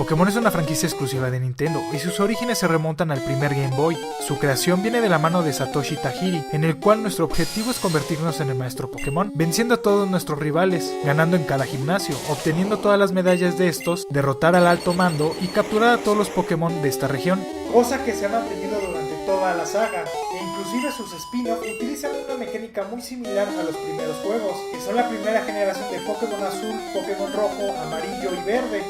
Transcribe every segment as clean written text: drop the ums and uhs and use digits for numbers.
Pokémon es una franquicia exclusiva de Nintendo y sus orígenes se remontan al primer Game Boy. Su creación viene de la mano de Satoshi Tajiri, en el cual nuestro objetivo es convertirnos en el maestro Pokémon, venciendo a todos nuestros rivales, ganando en cada gimnasio, obteniendo todas las medallas de estos, derrotar al alto mando y capturar a todos los Pokémon de esta región. Cosa que se ha mantenido durante toda la saga, e inclusive sus spin-off utilizan una mecánica muy similar a los primeros juegos, que son la primera generación de Pokémon Azul, Pokémon Rojo, Amarillo y Verde.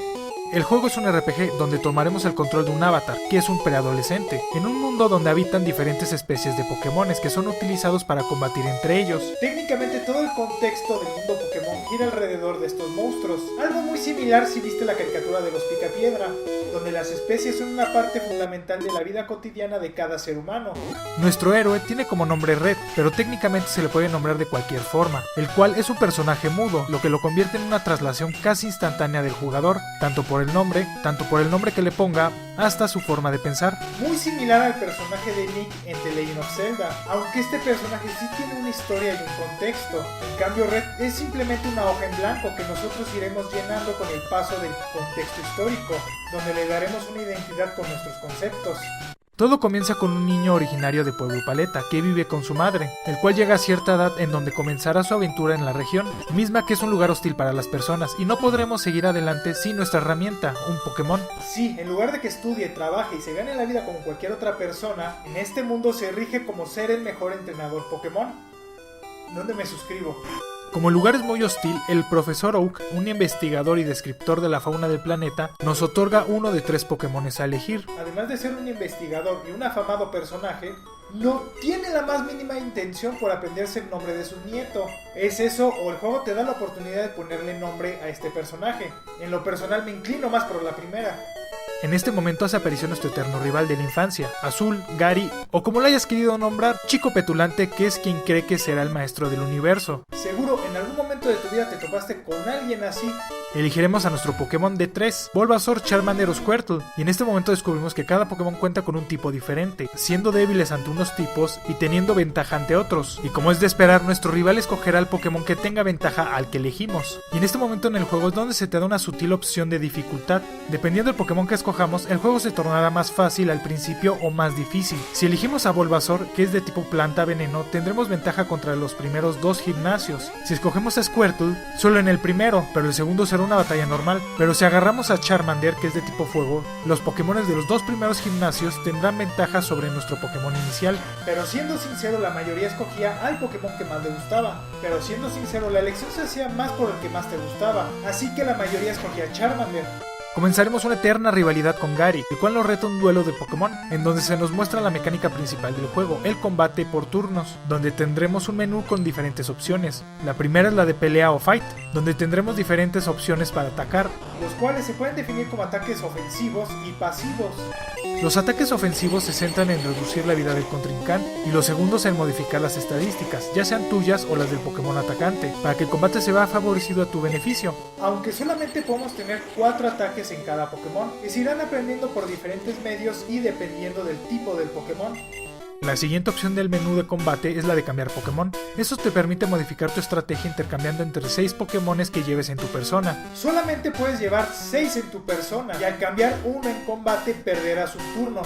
El juego es un RPG donde tomaremos el control de un avatar, que es un preadolescente, en un mundo donde habitan diferentes especies de Pokémones que son utilizados para combatir entre ellos. Técnicamente todo el contexto del mundo Pokémon gira alrededor de estos monstruos, algo muy similar si viste la caricatura de los Picapiedra, donde las especies son una parte fundamental de la vida cotidiana de cada ser humano. Nuestro héroe tiene como nombre Red, pero técnicamente se le puede nombrar de cualquier forma, el cual es un personaje mudo, lo que lo convierte en una traslación casi instantánea del jugador, tanto por el nombre que le ponga, hasta su forma de pensar. Muy similar al personaje de Nick en The Legend of Zelda, aunque este personaje sí tiene una historia y un contexto. En cambio Red es simplemente una hoja en blanco que nosotros iremos llenando con el paso del contexto histórico, donde le daremos una identidad con nuestros conceptos. Todo comienza con un niño originario de Pueblo Paleta que vive con su madre, el cual llega a cierta edad en donde comenzará su aventura en la región, misma que es un lugar hostil para las personas y no podremos seguir adelante sin nuestra herramienta, un Pokémon. Sí, en lugar de que estudie, trabaje y se gane la vida como cualquier otra persona, en este mundo se rige como ser el mejor entrenador Pokémon. ¿Dónde me suscribo? Como el lugar es muy hostil, el profesor Oak, un investigador y descriptor de la fauna del planeta, nos otorga uno de 3 Pokémones a elegir. Además de ser un investigador y un afamado personaje, no tiene la más mínima intención por aprenderse el nombre de su nieto. ¿Es eso o el juego te da la oportunidad de ponerle nombre a este personaje? En lo personal me inclino más por la primera. En este momento hace aparición nuestro eterno rival de la infancia, Azul, Gary, o como lo hayas querido nombrar, Chico Petulante, que es quien cree que será el maestro del universo. Seguro en algún momento de tu vida te topaste con alguien así. Elegiremos a nuestro Pokémon de 3, Bulbasaur, Charmander o Squirtle, y en este momento descubrimos que cada Pokémon cuenta con un tipo diferente, siendo débiles ante unos tipos y teniendo ventaja ante otros, y como es de esperar, nuestro rival escogerá el Pokémon que tenga ventaja al que elegimos. Y en este momento en el juego es donde se te da una sutil opción de dificultad. Dependiendo del Pokémon que escojamos, el juego se tornará más fácil al principio o más difícil. Si elegimos a Bulbasaur, que es de tipo planta veneno, tendremos ventaja contra los primeros 2 gimnasios. Si escogemos a Squirtle, solo en el primero, pero el segundo será una batalla normal. Pero si agarramos a Charmander, que es de tipo fuego, los Pokémones de los 2 primeros gimnasios tendrán ventaja sobre nuestro Pokémon inicial. Pero siendo sincero, la mayoría escogía al Pokémon que más le gustaba. Pero siendo sincero, la elección se hacía más por el que más te gustaba. Así que la mayoría escogía Charmander. Comenzaremos una eterna rivalidad con Gary, el cual nos reta un duelo de Pokémon, en donde se nos muestra la mecánica principal del juego, el combate por turnos, donde tendremos un menú con diferentes opciones. La primera es la de pelea o fight, donde tendremos diferentes opciones para atacar, los cuales se pueden definir como ataques ofensivos y pasivos. Los ataques ofensivos se centran en reducir la vida del contrincante y los segundos en modificar las estadísticas, ya sean tuyas o las del Pokémon atacante, para que el combate se vea favorecido a tu beneficio. Aunque solamente podemos tener 4 ataques en cada Pokémon, que se irán aprendiendo por diferentes medios y dependiendo del tipo del Pokémon. La siguiente opción del menú de combate es la de cambiar Pokémon. Eso te permite modificar tu estrategia intercambiando entre 6 Pokémones que lleves en tu persona. Solamente puedes llevar 6 en tu persona y al cambiar uno en combate perderás un turno.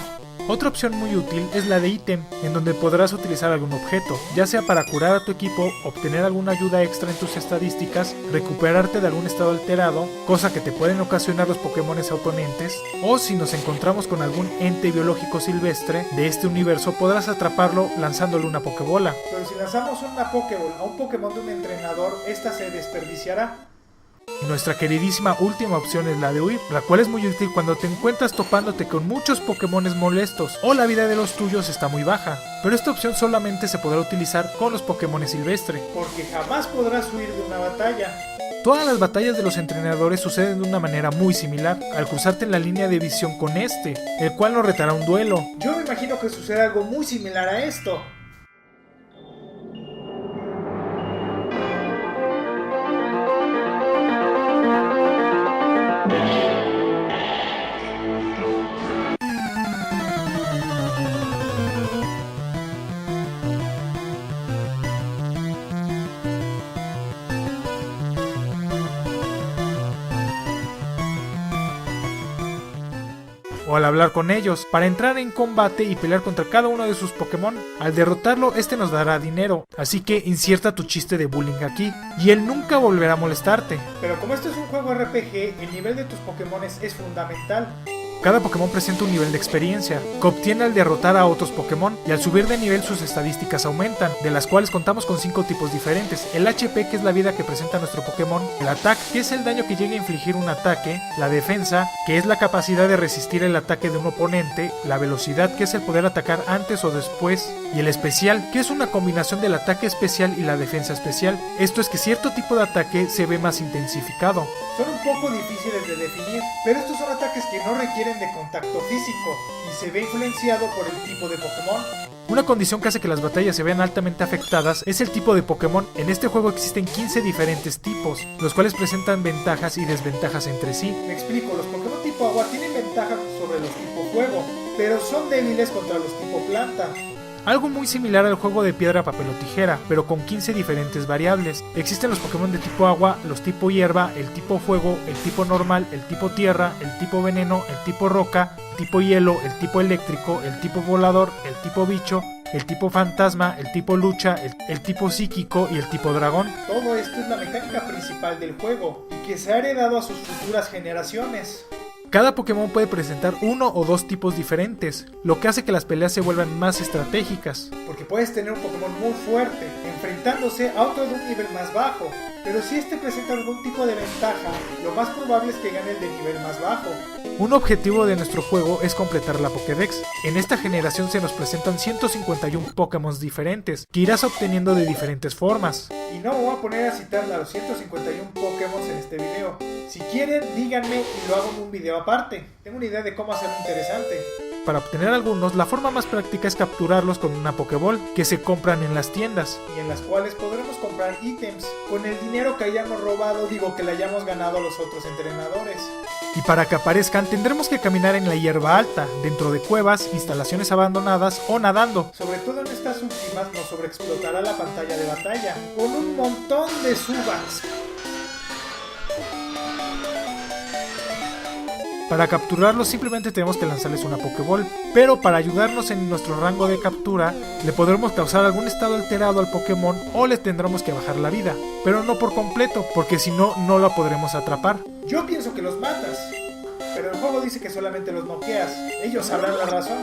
Otra opción muy útil es la de ítem, en donde podrás utilizar algún objeto, ya sea para curar a tu equipo, obtener alguna ayuda extra en tus estadísticas, recuperarte de algún estado alterado, cosa que te pueden ocasionar los Pokémones oponentes, o si nos encontramos con algún ente biológico silvestre de este universo podrás atraparlo lanzándole una Pokébola. Pero si lanzamos una Pokéball a un Pokémon de un entrenador, esta se desperdiciará. Nuestra queridísima última opción es la de huir, la cual es muy útil cuando te encuentras topándote con muchos Pokémones molestos o la vida de los tuyos está muy baja, pero esta opción solamente se podrá utilizar con los Pokémones silvestres, porque jamás podrás huir de una batalla. Todas las batallas de los entrenadores suceden de una manera muy similar, al cruzarte en la línea de visión con este, el cual nos retará un duelo. Yo me imagino que sucede algo muy similar a esto. o al hablar con ellos, para entrar en combate y pelear contra cada uno de sus Pokémon. Al derrotarlo, este nos dará dinero, así que inserta tu chiste de bullying aquí, y él nunca volverá a molestarte. Pero como esto es un juego RPG, el nivel de tus Pokémones es fundamental. Cada Pokémon presenta un nivel de experiencia, que obtiene al derrotar a otros Pokémon, y al subir de nivel sus estadísticas aumentan, de las cuales contamos con 5 tipos diferentes: el HP, que es la vida que presenta nuestro Pokémon; el Attack, que es el daño que llega a infligir un ataque; la Defensa, que es la capacidad de resistir el ataque de un oponente; la Velocidad, que es el poder atacar antes o después; y el Especial, que es una combinación del ataque especial y la defensa especial. Esto es que cierto tipo de ataque se ve más intensificado. Son un poco difíciles de definir, pero estos son ataques que no requieren de contacto físico y se ve influenciado por el tipo de Pokémon. Una condición que hace que las batallas se vean altamente afectadas es el tipo de Pokémon. En este juego existen 15 diferentes tipos, los cuales presentan ventajas y desventajas entre sí. Me explico, los Pokémon tipo agua tienen ventajas sobre los tipo fuego, pero son débiles contra los tipo planta. Algo muy similar al juego de piedra, papel o tijera, pero con 15 diferentes variables. Existen los Pokémon de tipo agua, los tipo hierba, el tipo fuego, el tipo normal, el tipo tierra, el tipo veneno, el tipo roca, el tipo hielo, el tipo eléctrico, el tipo volador, el tipo bicho, el tipo fantasma, el tipo lucha, el tipo psíquico y el tipo dragón. Todo esto es la mecánica principal del juego y que se ha heredado a sus futuras generaciones. Cada Pokémon puede presentar uno o dos tipos diferentes, lo que hace que las peleas se vuelvan más estratégicas. Porque puedes tener un Pokémon muy fuerte, enfrentándose a otro de un nivel más bajo, pero si este presenta algún tipo de ventaja, lo más probable es que gane el de nivel más bajo. Un objetivo de nuestro juego es completar la Pokédex. En esta generación se nos presentan 151 Pokémon diferentes, que irás obteniendo de diferentes formas. Y no me voy a poner a citar a los 151 Pokémon en este video. Si quieren, díganme y lo hago en un video aparte. Tengo una idea de cómo hacerlo interesante. Para obtener algunos, la forma más práctica es capturarlos con una Pokéball que se compran en las tiendas. Y en las cuales podremos comprar ítems con el dinero que hayamos robado, que le hayamos ganado a los otros entrenadores. Y para que aparezcan tendremos que caminar en la hierba alta, dentro de cuevas, instalaciones abandonadas o nadando. Sobre todo en estas últimas nos sobreexplotará la pantalla de batalla, con un montón de subas. Para capturarlos simplemente tenemos que lanzarles una Pokéball, pero para ayudarnos en nuestro rango de captura, le podremos causar algún estado alterado al Pokémon o le tendremos que bajar la vida, pero no por completo, porque si no, no lo podremos atrapar. Yo pienso que los matas, pero el juego dice que solamente los noqueas, ellos sabrán la razón.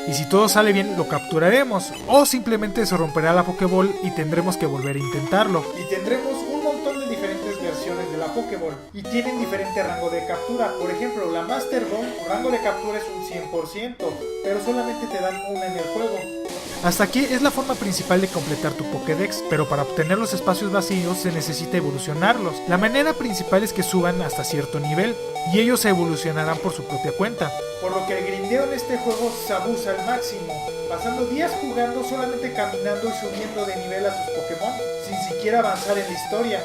Y si todo sale bien, lo capturaremos, o simplemente se romperá la Pokéball y tendremos que volver a intentarlo. Y tendremos un montón de diferentes versiones de la Pokéball, y tienen diferente rango de captura. Por ejemplo, la Master Ball, su rango de captura es un 100%, pero solamente te dan una en el juego. Hasta aquí es la forma principal de completar tu Pokédex, pero para obtener los espacios vacíos se necesita evolucionarlos. La manera principal es que suban hasta cierto nivel, y ellos se evolucionarán por su propia cuenta. Por lo que el grindeo en este juego se abusa al máximo, pasando días jugando solamente caminando y subiendo de nivel a tus Pokémon, sin siquiera avanzar en la historia.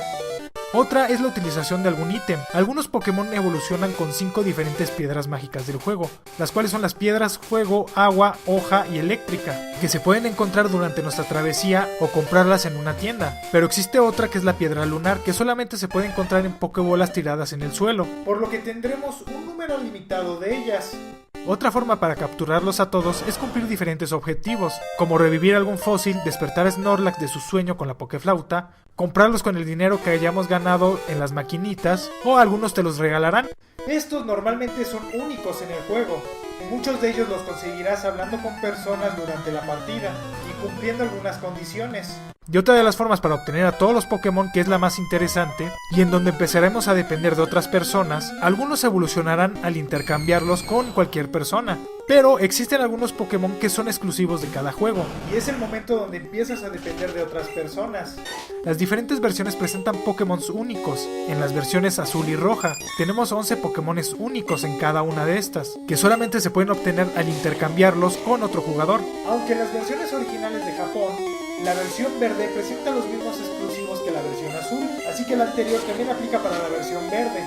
Otra es la utilización de algún ítem. Algunos Pokémon evolucionan con 5 diferentes piedras mágicas del juego, las cuales son las piedras fuego, agua, hoja y eléctrica, que se pueden encontrar durante nuestra travesía o comprarlas en una tienda. Pero existe otra que es la piedra lunar, que solamente se puede encontrar en Pokébolas tiradas en el suelo, por lo que tendremos un número limitado de ellas. Otra forma para capturarlos a todos es cumplir diferentes objetivos, como revivir algún fósil, despertar a Snorlax de su sueño con la Pokéflauta, comprarlos con el dinero que hayamos ganado en las maquinitas, o algunos te los regalarán. Estos normalmente son únicos en el juego, y muchos de ellos los conseguirás hablando con personas durante la partida y cumpliendo algunas condiciones. Y otra de las formas para obtener a todos los Pokémon, que es la más interesante, y en donde empezaremos a depender de otras personas, algunos evolucionarán al intercambiarlos con cualquier persona. Pero existen algunos Pokémon que son exclusivos de cada juego. Y es el momento donde empiezas a depender de otras personas. Las diferentes versiones presentan Pokémon únicos. En las versiones azul y roja, tenemos 11 Pokémon únicos en cada una de estas, que solamente se pueden obtener al intercambiarlos con otro jugador. Aunque en las versiones originales de Japón, la versión verde presenta los mismos exclusivos que la versión azul, así que la anterior también aplica para la versión verde.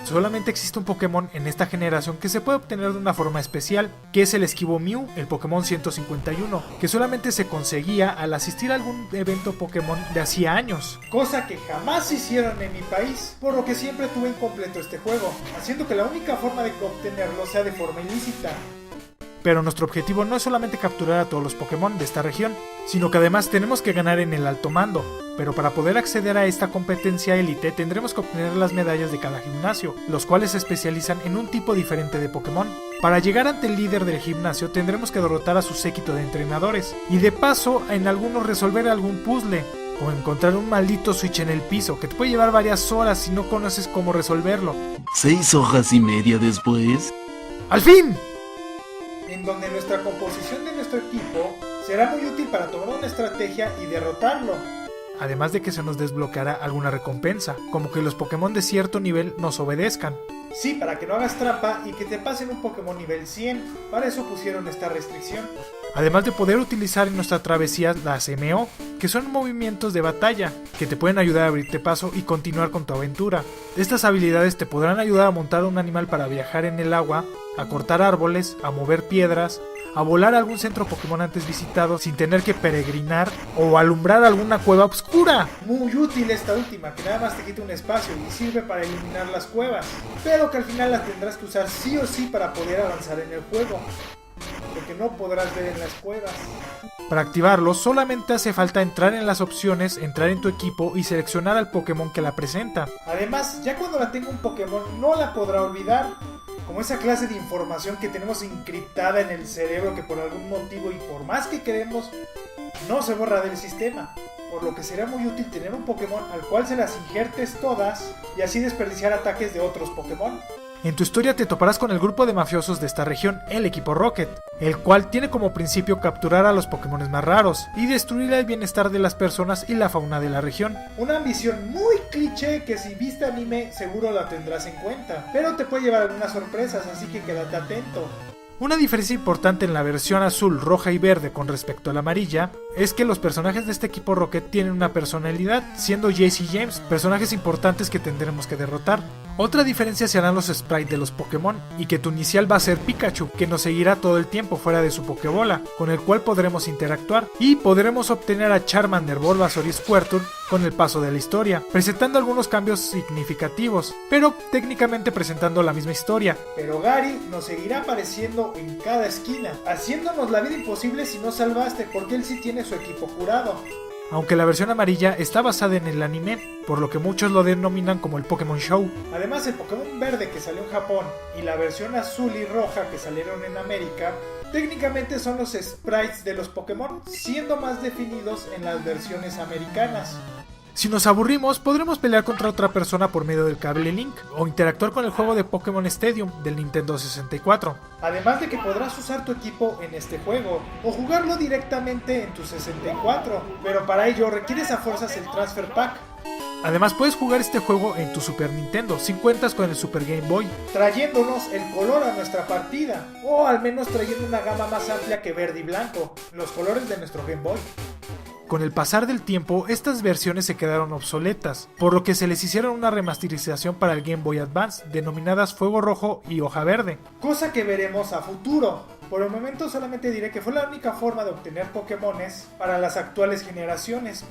Solamente existe un Pokémon en esta generación que se puede obtener de una forma especial, que es el Esquivo Mew, el Pokémon 151, que solamente se conseguía al asistir a algún evento Pokémon de hacía años. Cosa que jamás hicieron en mi país, por lo que siempre tuve incompleto este juego, haciendo que la única forma de obtenerlo sea de forma ilícita. Pero nuestro objetivo no es solamente capturar a todos los Pokémon de esta región, sino que además tenemos que ganar en el alto mando. Pero para poder acceder a esta competencia élite tendremos que obtener las medallas de cada gimnasio, los cuales se especializan en un tipo diferente de Pokémon. Para llegar ante el líder del gimnasio tendremos que derrotar a su séquito de entrenadores, y de paso en algunos resolver algún puzzle, o encontrar un maldito switch en el piso que te puede llevar varias horas si no conoces cómo resolverlo. 6 horas y media después. ¡Al fin! En donde nuestra composición de nuestro equipo será muy útil para tomar una estrategia y derrotarlo. Además de que se nos desbloqueará alguna recompensa, como que los Pokémon de cierto nivel nos obedezcan. Sí, para que no hagas trampa y que te pasen un Pokémon nivel 100, para eso pusieron esta restricción. Además de poder utilizar en nuestra travesía las MO, que son movimientos de batalla, que te pueden ayudar a abrirte paso y continuar con tu aventura. Estas habilidades te podrán ayudar a montar un animal para viajar en el agua, a cortar árboles, a mover piedras, a volar a algún centro Pokémon antes visitado sin tener que peregrinar, o alumbrar alguna cueva oscura. Muy útil esta última, que nada más te quita un espacio y sirve para eliminar las cuevas, pero que al final las tendrás que usar sí o sí para poder avanzar en el juego, porque no podrás ver en las cuevas. Para activarlo solamente hace falta entrar en las opciones, entrar en tu equipo y seleccionar al Pokémon que la presenta. Además, ya cuando la tenga un Pokémon no la podrá olvidar, como esa clase de información que tenemos encriptada en el cerebro que por algún motivo y por más que queremos no se borra del sistema, por lo que será muy útil tener un Pokémon al cual se las injertes todas y así desperdiciar ataques de otros Pokémon. En tu historia te toparás con el grupo de mafiosos de esta región, el equipo Rocket, el cual tiene como principio capturar a los Pokémones más raros y destruir el bienestar de las personas y la fauna de la región. Una ambición muy cliché que si viste anime seguro la tendrás en cuenta, pero te puede llevar algunas sorpresas, así que quédate atento. Una diferencia importante en la versión azul, roja y verde con respecto a la amarilla es que los personajes de este equipo Rocket tienen una personalidad, siendo Jace y James personajes importantes que tendremos que derrotar. Otra diferencia serán los sprites de los Pokémon, y que tu inicial va a ser Pikachu, que nos seguirá todo el tiempo fuera de su Pokébola, con el cual podremos interactuar, y podremos obtener a Charmander, Bulbasaur y Squirtle con el paso de la historia, presentando algunos cambios significativos, pero técnicamente presentando la misma historia. Pero Gary nos seguirá apareciendo en cada esquina, haciéndonos la vida imposible si no salvaste, porque él sí tiene su equipo curado. Aunque la versión amarilla está basada en el anime, por lo que muchos lo denominan como el Pokémon Show. Además, el Pokémon verde que salió en Japón y la versión azul y roja que salieron en América, técnicamente son los sprites de los Pokémon, siendo más definidos en las versiones americanas. Si nos aburrimos, podremos pelear contra otra persona por medio del cable Link, o interactuar con el juego de Pokémon Stadium del Nintendo 64. Además de que podrás usar tu equipo en este juego, o jugarlo directamente en tu 64, pero para ello requieres a fuerzas el Transfer Pack. Además puedes jugar este juego en tu Super Nintendo, si cuentas con el Super Game Boy, trayéndonos el color a nuestra partida, o al menos trayendo una gama más amplia que verde y blanco, los colores de nuestro Game Boy. Con el pasar del tiempo, estas versiones se quedaron obsoletas, por lo que se les hicieron una remasterización para el Game Boy Advance, denominadas Fuego Rojo y Hoja Verde. Cosa que veremos a futuro. Por el momento solamente diré que fue la única forma de obtener Pokémones para las actuales generaciones,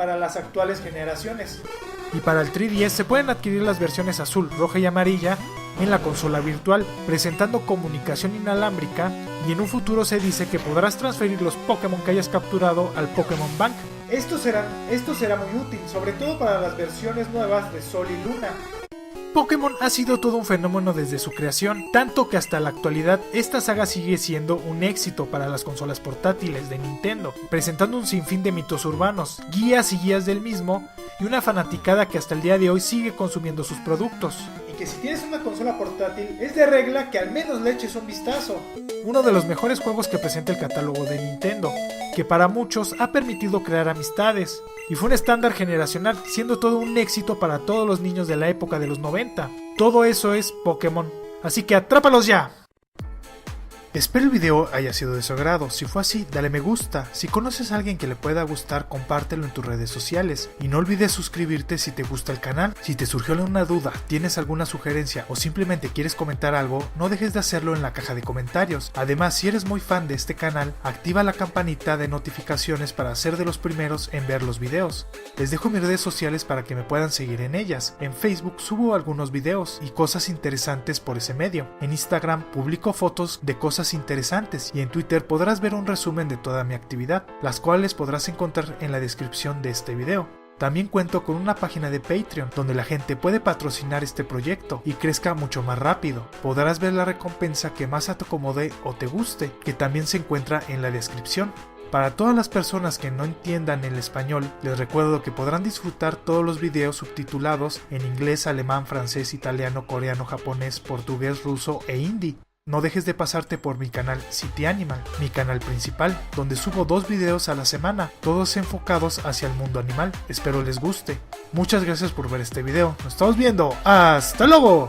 Y para el 3DS se pueden adquirir las versiones azul, roja y amarilla en la consola virtual, presentando comunicación inalámbrica, y en un futuro se dice que podrás transferir los Pokémon que hayas capturado al Pokémon Bank. Esto será muy útil, sobre todo para las versiones nuevas de Sol y Luna. Pokémon ha sido todo un fenómeno desde su creación, tanto que hasta la actualidad esta saga sigue siendo un éxito para las consolas portátiles de Nintendo, presentando un sinfín de mitos urbanos, guías y guías del mismo, y una fanaticada que hasta el día de hoy sigue consumiendo sus productos. Y que si tienes una consola portátil, es de regla que al menos le eches un vistazo. Uno de los mejores juegos que presenta el catálogo de Nintendo, que para muchos ha permitido crear amistades, y fue un estándar generacional, siendo todo un éxito para todos los niños de la época de los 90. Todo eso es Pokémon, así que atrápalos ya. Espero el video haya sido de su agrado. Si fue así, dale me gusta. Si conoces a alguien que le pueda gustar, compártelo en tus redes sociales. Y no olvides suscribirte si te gusta el canal. Si te surgió alguna duda, tienes alguna sugerencia o simplemente quieres comentar algo, no dejes de hacerlo en la caja de comentarios. Además, si eres muy fan de este canal, activa la campanita de notificaciones para ser de los primeros en ver los videos. Les dejo mis redes sociales para que me puedan seguir en ellas. En Facebook subo algunos videos y cosas interesantes por ese medio. En Instagram publico fotos de cosas interesantes y en Twitter podrás ver un resumen de toda mi actividad, las cuales podrás encontrar en la descripción de este video. También cuento con una página de Patreon donde la gente puede patrocinar este proyecto y crezca mucho más rápido. Podrás ver la recompensa que más te acomode o te guste, que también se encuentra en la descripción. Para todas las personas que no entiendan el español, les recuerdo que podrán disfrutar todos los videos subtitulados en inglés, alemán, francés, italiano, coreano, japonés, portugués, ruso e hindi. No dejes de pasarte por mi canal City Animal, mi canal principal, donde subo 2 videos a la semana, todos enfocados hacia el mundo animal. Espero les guste. Muchas gracias por ver este video. Nos estamos viendo. ¡Hasta luego!